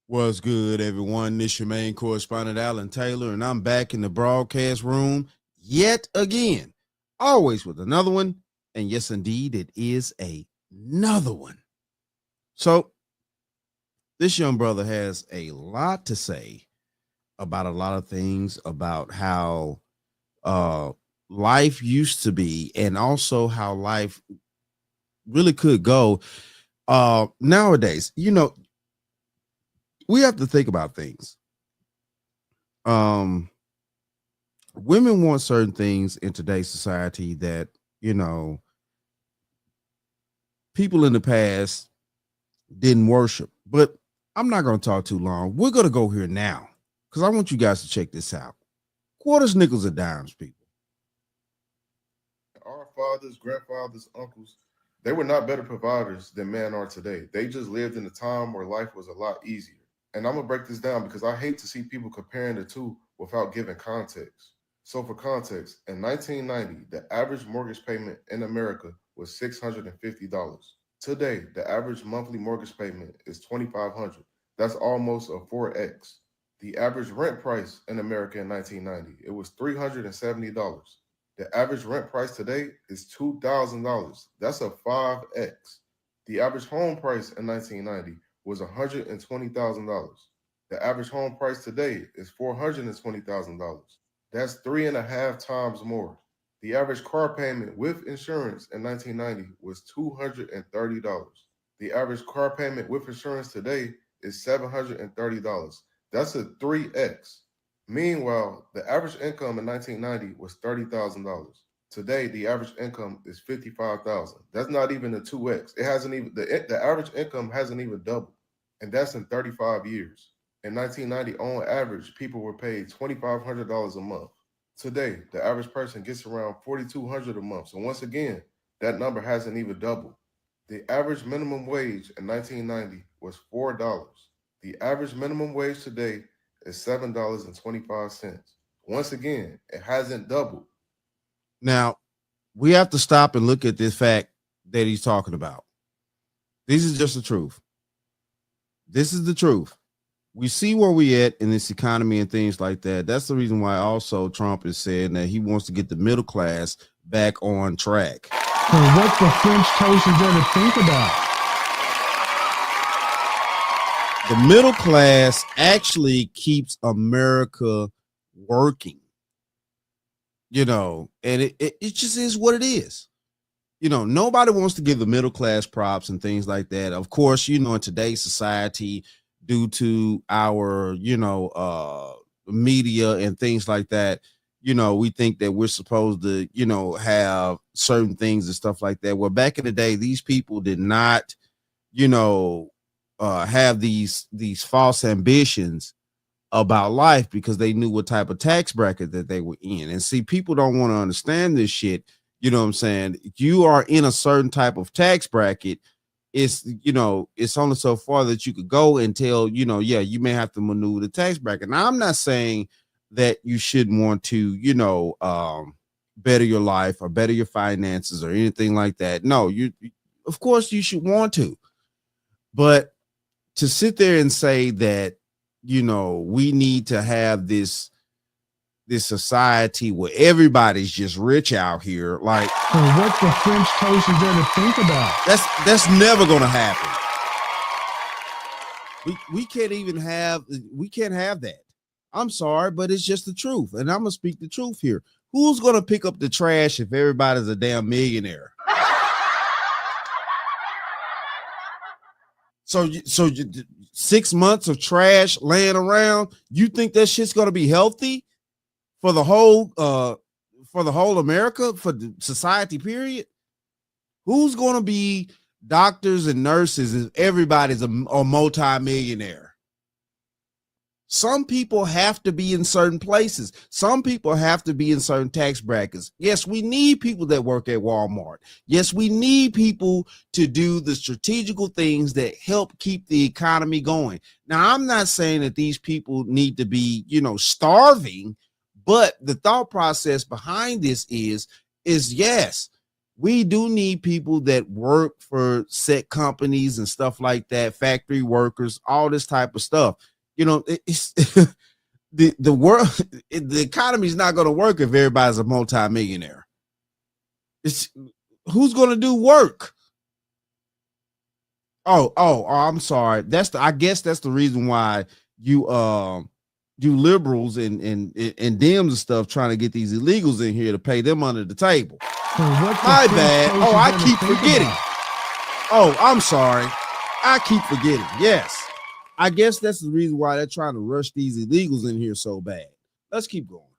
What's good, everyone? This your main correspondent, Alan Taylor, and I'm back in the broadcast room yet again, always with another one. And yes, indeed, it is another one. So, this young brother has a lot to say about a lot of things about how uh, life used to be and also how life really could go nowadays. We have to think about things. Um, Women want certain things in today's society that you know people in the past didn't worship. But I'm not going to talk too long. We're going to go here now because I want you guys to check this out. Quarters, nickels, and dimes, people. Our fathers, grandfathers, uncles, they were not better providers than men are today. They just lived in a time where life was a lot easier. And I'm gonna break this down because I hate to see people comparing the two without giving context. So, for context, in 1990, the average mortgage payment in America was $650. Today, the average monthly mortgage payment is $2,500. That's almost a 4x. The average rent price in America in 1990, it was $370. The average rent price today is $2,000. That's a 5x. The average home price in 1990 was $120,000. The average home price today is $420,000. That's 3.5 times more. The average car payment with insurance in 1990 was $230. The average car payment with insurance today is $730. That's a 3x. Meanwhile, the average income in 1990 was $30,000. Today, the average income is 55,000. That's not even a 2x. It hasn't even the average income hasn't even doubled, and that's in 35 years. In 1990, on average, people were paid $2,500 a month. Today, the average person gets around 4,200 a month. So once again, that number hasn't even doubled. The average minimum wage in 1990 was $4. The average minimum wage today is $7.25. Once again, it hasn't doubled. Now, we have to stop and look at this fact that he's talking about. This is just the truth. This is the truth. We see where we at in this economy and things like that. That's the reason why also Trump is saying that he wants to get the middle class back on track. So what the French toast is there to think about? The middle class actually keeps America working, and it just is what it is. Nobody wants to give the middle class props and things like that. Of course, in today's society, due to our, media and things like that, we think that we're supposed to, have certain things and stuff like that. Well, back in the day, these people did not, have these false ambitions about life because they knew what type of tax bracket that they were in. And see, people don't want to understand this shit. You know what I'm saying? You are in a certain type of tax bracket. It's only so far that you could go until, yeah, you may have to maneuver the tax bracket. Now, I'm not saying that you shouldn't want to, better your life or better your finances or anything like that. No, of course you should want to, but to sit there and say that, we need to have this society where everybody's just rich out here, like, so what the French toast is there to think about? That's never gonna happen. We can't have that. I'm sorry, but it's just the truth, and I'm gonna speak the truth here. Who's gonna pick up the trash if everybody's a damn millionaire? So 6 months of trash laying around, you think that shit's gonna be healthy for the whole America, for the society, period? Who's gonna be doctors and nurses if everybody's a multi-millionaire? Some people have to be in certain places. Some people have to be in certain tax brackets. Yes, we need people that work at Walmart. Yes, we need people to do the strategical things that help keep the economy going. Now, I'm not saying that these people need to be, starving, but the thought process behind this is yes, We do need people that work for set companies and stuff like that, factory workers, all this type of stuff. You know, it's the world, the economy is not going to work if everybody's a multimillionaire. It's who's going to do work. Oh, I'm sorry. I guess that's the reason why you liberals and Dems and stuff trying to get these illegals in here to pay them under the table. So what the My French bad. toast Oh, is I gonna keep think forgetting. about? Oh, I'm sorry. I keep forgetting. Yes. I guess that's the reason why they're trying to rush these illegals in here so bad. Let's keep going.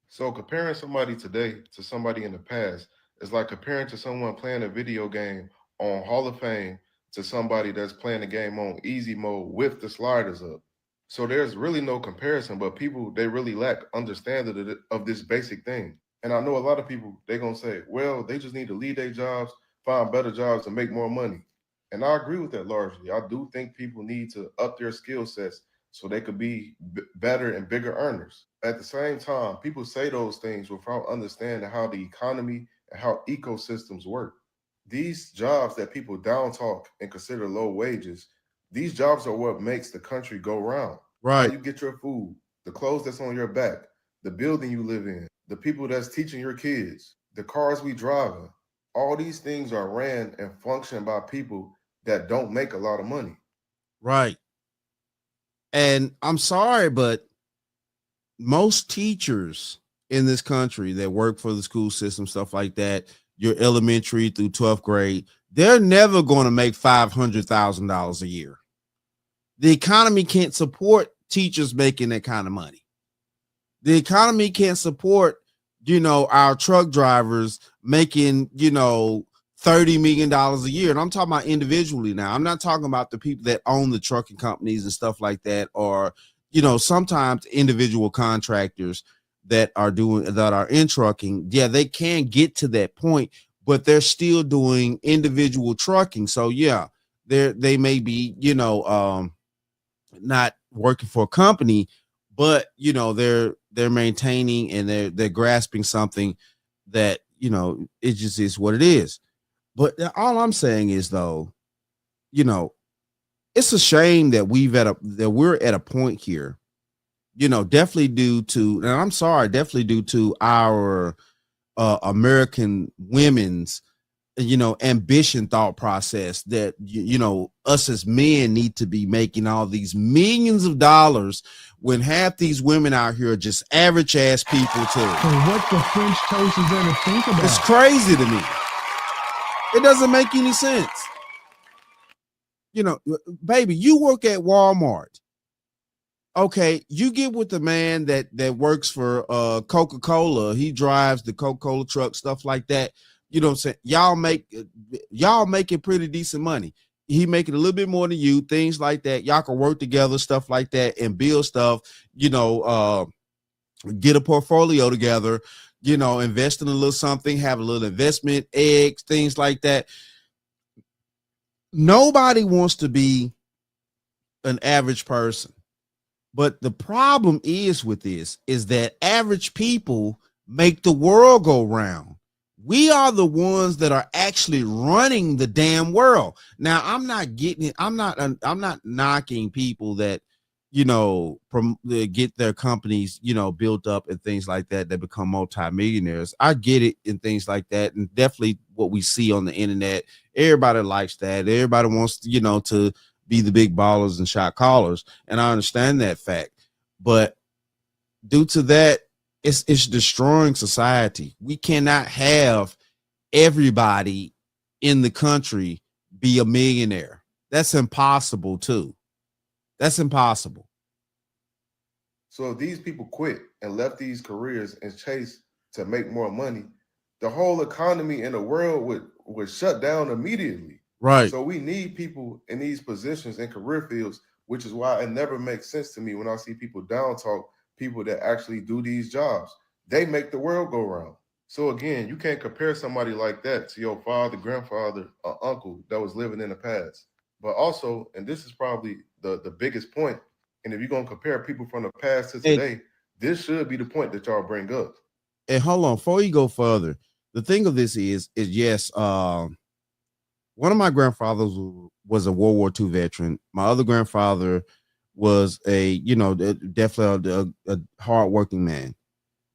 So comparing somebody today to somebody in the past is like comparing to someone playing a video game on Hall of Fame to somebody that's playing the game on easy mode with the sliders up. So there's really no comparison, but people, they really lack understanding of this basic thing. And I know a lot of people, they're going to say, well, they just need to leave their jobs, find better jobs and make more money. And I agree with that largely. I do think people need to up their skill sets so they could be better and bigger earners. At the same time, people say those things without understanding how the economy and how ecosystems work. These jobs that people down talk and consider low wages, these jobs are what makes the country go round. How Right. you get your food, the clothes that's on your back, the building you live in, the people that's teaching your kids, the cars we drive in. All these things are ran and functioned by people that don't make a lot of money. Right. And I'm sorry, but most teachers in this country that work for the school system, stuff like that, your elementary through 12th grade, they're never going to make $500,000 a year. The economy can't support teachers making that kind of money. The economy can't support, our truck drivers making, $30 million a year. And I'm talking about individually now. I'm not talking about the people that own the trucking companies and stuff like that, or, sometimes individual contractors that are in trucking. Yeah, they can get to that point, but they're still doing individual trucking. So yeah, they may be, not working for a company, but they're maintaining and they're grasping something that, it just is what it is. But all I'm saying is, though, it's a shame that we're at a point here, definitely due to, and I'm sorry, definitely due to our American women's, ambition thought process that, us as men need to be making all these millions of dollars when half these women out here are just average ass people too. So what the French toast is there to think about? It's crazy to me. It doesn't make any sense. Baby, you work at Walmart. Okay, you get with the man that works for Coca-Cola. He drives the Coca-Cola truck, stuff like that. You know what I'm saying? Y'all making pretty decent money. He making a little bit more than you, things like that. Y'all can work together, stuff like that, and build stuff, get a portfolio together, invest in a little something, have a little investment, eggs, things like that. Nobody wants to be an average person. But the problem is with this is that average people make the world go round. We are the ones that are actually running the damn world. Now, I'm not getting it. I'm not knocking people that, get their companies, built up and things like that become multimillionaires. I get it and things like that. And definitely what we see on the internet, everybody likes that. Everybody wants, to be the big ballers and shot callers. And I understand that fact. But due to that, it's destroying society. We cannot have everybody in the country be a millionaire. That's impossible too. That's impossible. So if these people quit and left these careers and chase to make more money, the whole economy in the world would shut down immediately. Right. So we need people in these positions and career fields, which is why it never makes sense to me when I see people down talk people that actually do these jobs. They make the world go round. So again, you can't compare somebody like that to your father, grandfather, or uncle that was living in the past. But also, and this is probably the biggest point, and if you're going to compare people from the past to today, this should be the point that y'all bring up. And hold on, before you go further, The thing of this is yes, one of my grandfathers was a World War II veteran. My other grandfather was definitely a hardworking man,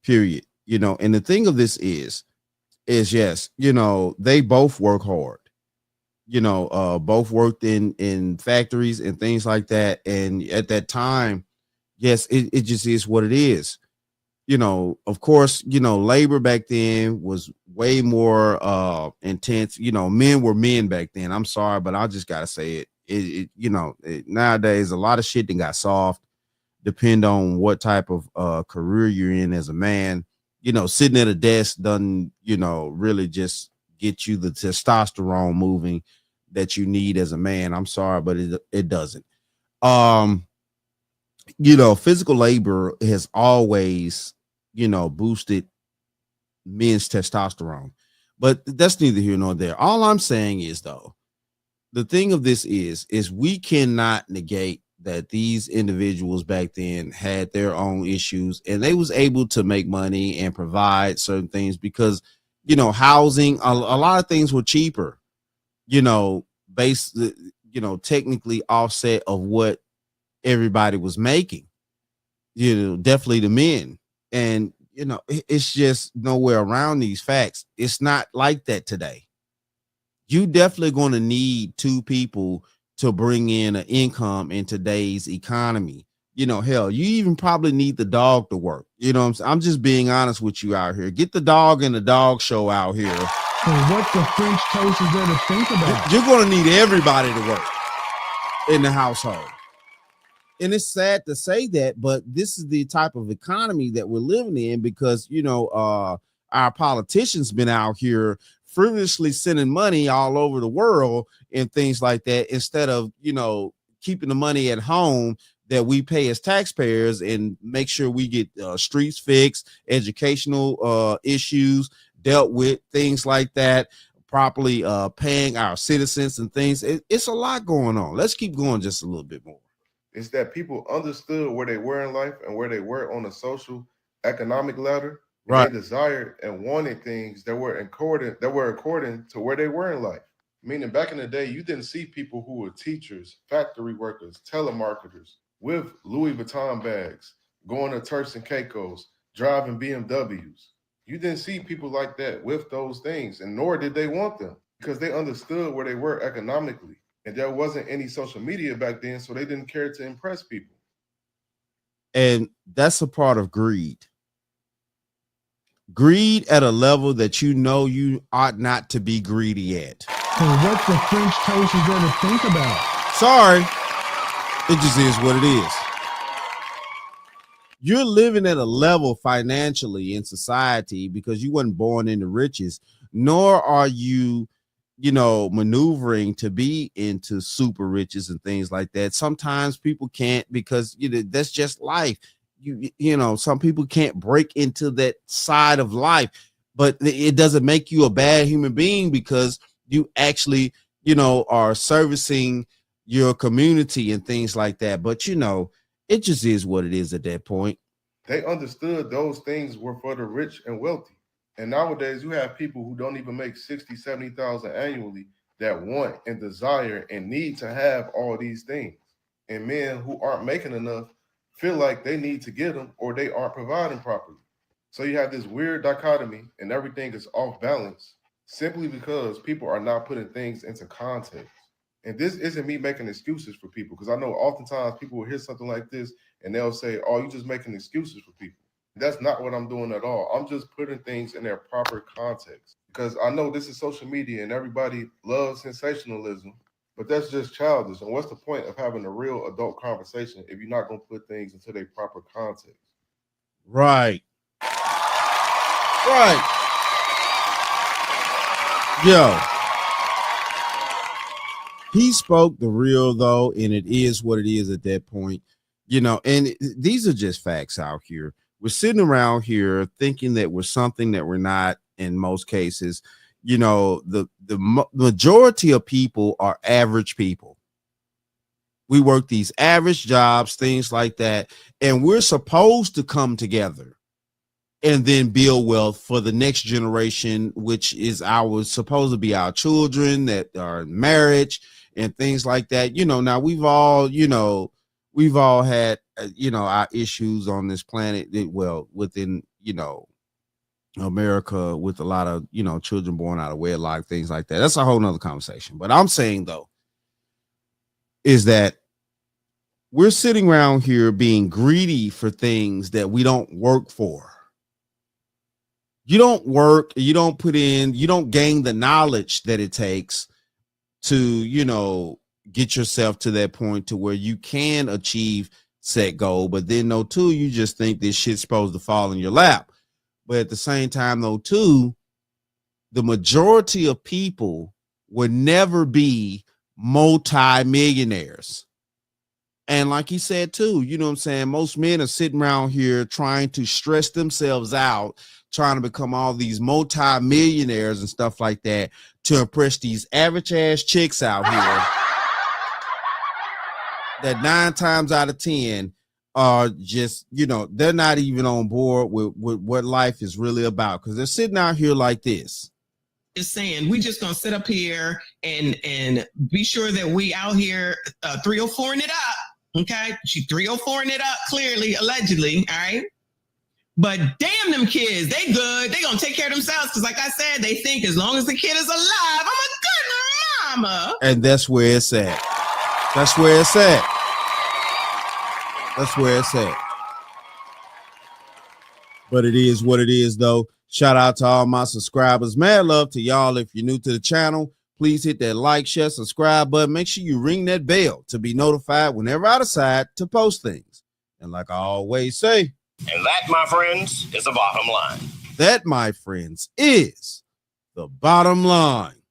period. And the thing of this is yes, they both work hard. Both worked in factories and things like that. And at that time, yes, it just is what it is. Of course, labor back then was way more intense. Men were men back then. I'm sorry, but I just gotta say nowadays a lot of shit that got soft, depend on what type of career you're in as a man. Sitting at a desk doesn't, really just get you the testosterone moving that you need as a man. I'm sorry, but it doesn't. Physical labor has always, boosted men's testosterone, but that's neither here nor there. All I'm saying is, though, the thing of this is we cannot negate that these individuals back then had their own issues and they was able to make money and provide certain things because, housing, a lot of things were cheaper, based, technically offset of what everybody was making, definitely the men. And, it's just nowhere around these facts. It's not like that today. You definitely going to need two people to bring in an income in today's economy. Hell, you even probably need the dog to work. I'm just being honest with you out here. Get the dog in the dog show out here. And what the French toast is there to think about? You're going to need everybody to work in the household. And it's sad to say that, but this is the type of economy that we're living in because, our politicians been out here frivolously sending money all over the world and things like that instead of, keeping the money at home that we pay as taxpayers and make sure we get streets fixed, educational issues dealt with, things like that, properly paying our citizens and things. It's a lot going on. Let's keep going just a little bit more. It's that people understood where they were in life and where they were on the social economic ladder. Right. They desired and wanted things that were according to where they were in life. Meaning back in the day, you didn't see people who were teachers, factory workers, telemarketers with Louis Vuitton bags, going to Turks and Caicos, driving BMWs. You didn't see people like that with those things, and nor did they want them because they understood where they were economically. And there wasn't any social media back then, so they didn't care to impress people. And that's a part of greed. Greed at a level that you ought not to be greedy at. And what the French toast is there to think about? Sorry. It just is what it is. You're living at a level financially in society because you weren't born in the riches, nor are you maneuvering to be into super riches and things like that. Sometimes people can't because that's just life. Some people can't break into that side of life, but it doesn't make you a bad human being because you actually, are servicing your community and things like that. But it just is what it is at that point. They understood those things were for the rich and wealthy. And nowadays you have people who don't even make 60, 70,000 annually that want and desire and need to have all these things. And men who aren't making enough feel like they need to get them or they aren't providing properly. So you have this weird dichotomy and everything is off balance simply because people are not putting things into context. And this isn't me making excuses for people because I know oftentimes people will hear something like this and they'll say, oh, you're just making excuses for people. That's not what I'm doing at all. I'm just putting things in their proper context because I know this is social media and everybody loves sensationalism, but that's just childish. And what's the point of having a real adult conversation if you're not going to put things into their proper context? Right. Yo. He spoke the real though, and it is what it is at that point. And these are just facts out here. We're sitting around here thinking that we're something that we're not in most cases. The majority of people are average people. We work these average jobs, things like that, and we're supposed to come together and then build wealth for the next generation, which is supposed to be our children that are in marriage and things like that. Now we've all had, our issues on this planet within, America, with a lot of, children born out of wedlock, things like that. That's a whole nother conversation. But I'm saying though, is that we're sitting around here being greedy for things that we don't work for. You don't work, you don't put in, you don't gain the knowledge that it takes to, get yourself to that point to where you can achieve set goal. But then though too, you just think this shit's supposed to fall in your lap. But at the same time though too, the majority of people would never be multi-millionaires. And like he said too, most men are sitting around here trying to stress themselves out, trying to become all these multi-millionaires and stuff like that to impress these average ass chicks out here that 9 times out of 10 are just, they're not even on board with what life is really about, because they're sitting out here like this. Just saying, we just gonna sit up here and be sure that we out here 304ing it up. Okay, she 304ing it up, clearly, allegedly. All right. But damn them kids, they good. They gonna take care of themselves. Because like I said, they think as long as the kid is alive, I'm a good mama. And that's where it's at. That's where it's at. That's where it's at. But it is what it is, though. Shout out to all my subscribers. Mad love to y'all. If you're new to the channel, please hit that like, share, subscribe button. Make sure you ring that bell to be notified whenever I decide to post things. And like I always say, and that, my friends, is the bottom line. That, my friends, is the bottom line.